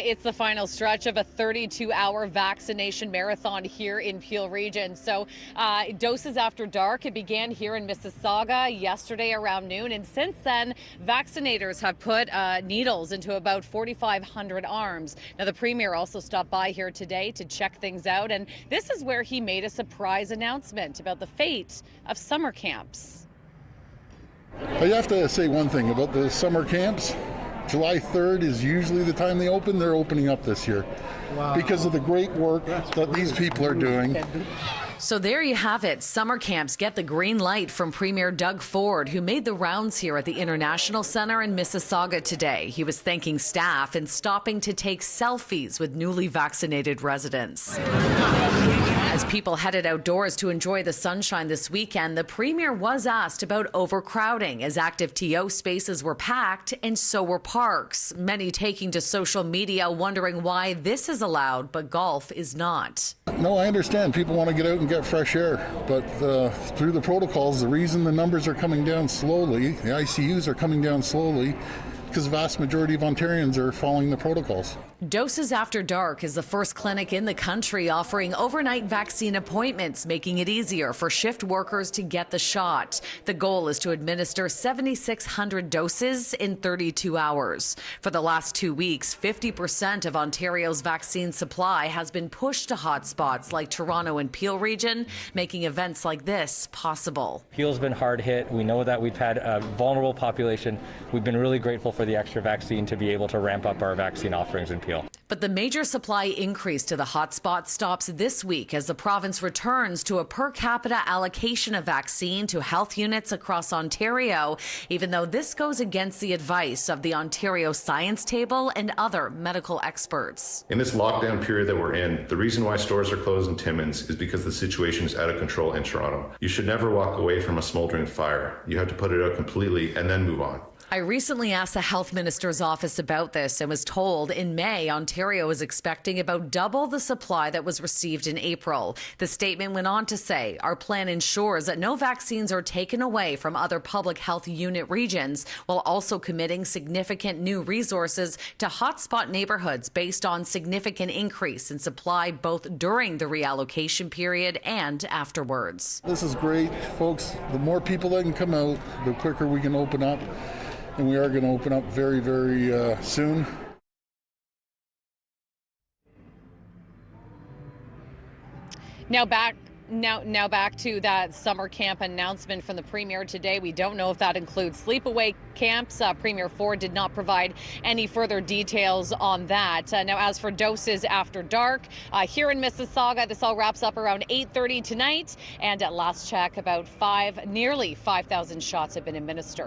It's the final stretch of a 32-hour vaccination marathon here in Peel Region. So doses after dark, it began here in Mississauga yesterday around noon. And since then, vaccinators have put needles into about 4,500 arms. Now, the Premier also stopped by here today to check things out. And this is where he made a surprise announcement about the fate of summer camps. I have to say one thing about the summer camps. July 3rd is usually the time they open. They're opening up this year. Wow. Because of the great work that these people are doing. So there you have it. Summer camps get the green light from Premier Doug Ford, who made the rounds here at the International Centre in Mississauga today. He was thanking staff and stopping to take selfies with newly vaccinated residents. As people headed outdoors to enjoy the sunshine this weekend, the Premier was asked about overcrowding as active TO spaces were packed and so were parks. Many taking to social media wondering why this is allowed, but golf is not. No, I understand. People want to get out and get fresh air, but through the protocols, the reason the numbers are coming down slowly, the ICUs are coming down slowly, because the vast majority of Ontarians are following the protocols. Doses After Dark is the first clinic in the country offering overnight vaccine appointments, making it easier for shift workers to get the shot. The goal is to administer 7,600 doses in 32 hours. For the last 2 weeks, 50% of Ontario's vaccine supply has been pushed to hotspots like Toronto and Peel Region, making events like this possible. Peel's been hard hit. We know that we've had a vulnerable population. We've been really grateful for the extra vaccine to be able to ramp up our vaccine offerings in Peel. But the major supply increase to the hotspot stops this week as the province returns to a per capita allocation of vaccine to health units across Ontario, even though this goes against the advice of the Ontario Science Table and other medical experts. In this lockdown period that we're in, the reason why stores are closed in Timmins is because the situation is out of control in Toronto. You should never walk away from a smoldering fire. You have to put it out completely and then move on. I recently asked the health minister's office about this and was told in May, Ontario is expecting about double the supply that was received in April. The statement went on to say, our plan ensures that no vaccines are taken away from other public health unit regions, while also committing significant new resources to hotspot neighborhoods based on significant increase in supply both during the reallocation period and afterwards. This is great, folks. The more people that can come out, the quicker we can open up. And we are going to open up very, very soon. Now back to that summer camp announcement from the Premier today. We don't know if that includes sleepaway camps. Premier Ford did not provide any further details on that. Now, as for doses after dark, here in Mississauga, this all wraps up around 8:30 tonight. And at last check, about nearly 5,000 shots have been administered.